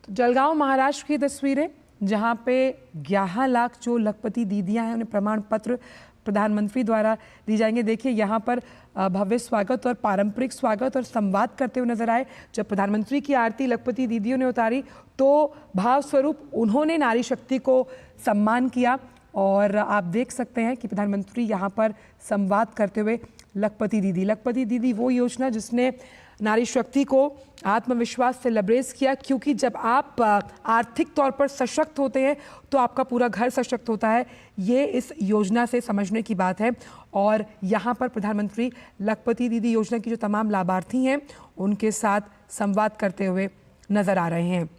तो जलगांव महाराष्ट्र की तस्वीरें, जहां पे 11 लाख जो लखपति दीदियां हैं उन्हें प्रमाण पत्र प्रधानमंत्री द्वारा दी जाएंगे। देखिए यहाँ पर भव्य स्वागत और पारंपरिक स्वागत और संवाद करते हुए नजर आए। जब प्रधानमंत्री की आरती लखपति दीदियों ने उतारी तो भाव स्वरूप उन्होंने नारी शक्ति को सम्मान किया और आप देख सकते हैं कि प्रधानमंत्री यहाँ पर संवाद करते हुए लखपति दीदी वो योजना जिसने नारी शक्ति को आत्मविश्वास से लबरेज किया, क्योंकि जब आप आर्थिक तौर पर सशक्त होते हैं तो आपका पूरा घर सशक्त होता है। ये इस योजना से समझने की बात है। और यहाँ पर प्रधानमंत्री लखपति दीदी योजना की जो तमाम लाभार्थी हैं उनके साथ संवाद करते हुए नजर आ रहे हैं।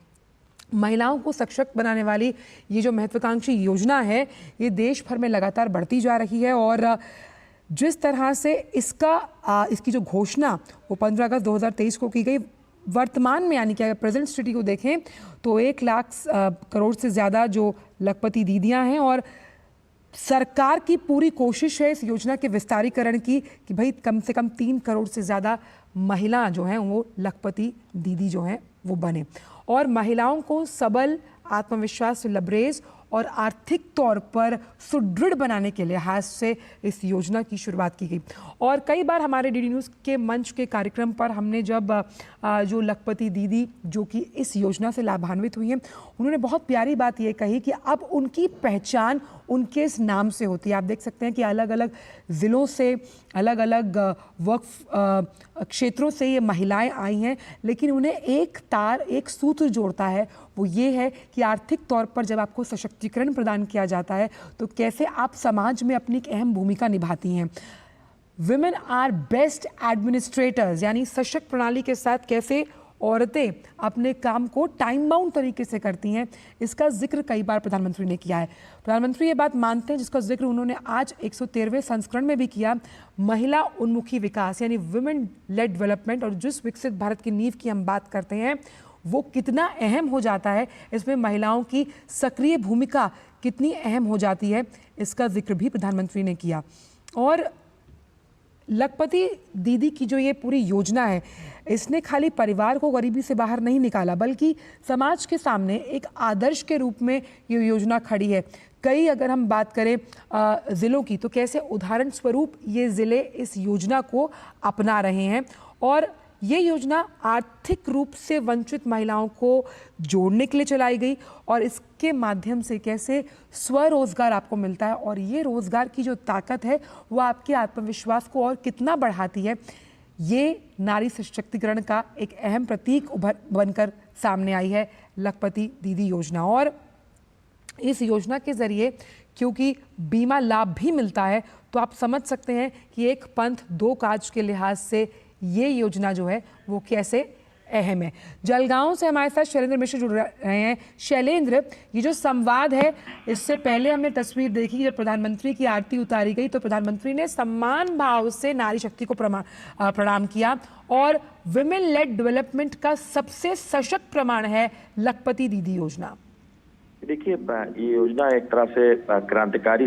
महिलाओं को सशक्त बनाने वाली ये जो महत्वाकांक्षी योजना है ये देश भर में लगातार बढ़ती जा रही है और जिस तरह से इसकी जो घोषणा वो 15 अगस्त 2023 को की गई, वर्तमान में यानी कि अगर प्रेजेंट स्थिति को देखें तो 1 लाख करोड़ से ज़्यादा जो लखपति दीदियां हैं और सरकार की पूरी कोशिश है इस योजना के विस्तारीकरण की कि भाई कम से कम 3 करोड़ से ज़्यादा महिला जो हैं वो लखपति दीदी जो हैं वो बने और महिलाओं को सबल, आत्मविश्वास से लबरेज और आर्थिक तौर पर सुदृढ़ बनाने के लिहाज से इस योजना की शुरुआत की गई। और कई बार हमारे डीडी न्यूज़ के मंच के कार्यक्रम पर हमने जब जो लखपति दीदी जो कि इस योजना से लाभान्वित हुई हैं उन्होंने बहुत प्यारी बात ये कही कि अब उनकी पहचान उनके इस नाम से होती है। आप देख सकते हैं कि अलग अलग ज़िलों से, अलग अलग वक्फ क्षेत्रों से ये महिलाएं आई हैं, लेकिन उन्हें एक सूत्र जोड़ता है, वो ये है कि आर्थिक तौर पर जब आपको सशक्तिकरण प्रदान किया जाता है तो कैसे आप समाज में अपनी एक अहम भूमिका निभाती हैं। विमेन आर बेस्ट एडमिनिस्ट्रेटर्स, यानी सशक्त प्रणाली के साथ कैसे औरतें अपने काम को टाइम बाउंड तरीके से करती हैं, इसका जिक्र कई बार प्रधानमंत्री ने किया है। प्रधानमंत्री ये बात मानते हैं जिसका जिक्र उन्होंने आज 113वें संस्करण में भी किया, महिला उन्मुखी विकास यानी विमेन लेड डेवलपमेंट। और जिस विकसित भारत की नींव की हम बात करते हैं वो कितना अहम हो जाता है, इसमें महिलाओं की सक्रिय भूमिका कितनी अहम हो जाती है, इसका जिक्र भी प्रधानमंत्री ने किया। और लखपति दीदी की जो ये पूरी योजना है इसने खाली परिवार को गरीबी से बाहर नहीं निकाला बल्कि समाज के सामने एक आदर्श के रूप में ये योजना खड़ी है। कई अगर हम बात करें ज़िलों की तो कैसे उदाहरण स्वरूप ये ज़िले इस योजना को अपना रहे हैं और ये योजना आर्थिक रूप से वंचित महिलाओं को जोड़ने के लिए चलाई गई और इसके माध्यम से कैसे स्वरोजगार आपको मिलता है और ये रोजगार की जो ताकत है वो आपके आत्मविश्वास को और कितना बढ़ाती है। ये नारी सशक्तिकरण का एक अहम प्रतीक बनकर सामने आई है लखपति दीदी योजना। और इस योजना के ज़रिए क्योंकि बीमा लाभ भी मिलता है तो आप समझ सकते हैं कि एक पंथ दो काज के लिहाज से ये योजना जो है वो कैसे अहम है। जलगांव से हमारे साथ शैलेंद्र मिश्र जुड़ रहे हैं। शैलेंद्र, ये जो संवाद है इससे पहले हमने तस्वीर देखी जब प्रधानमंत्री की आरती उतारी गई तो प्रधानमंत्री ने सम्मान भाव से नारी शक्ति को प्रणाम किया और विमेन लेड डेवलपमेंट का सबसे सशक्त प्रमाण है लखपति दीदी योजना। देखिए, ये योजना एक तरह से क्रांतिकारी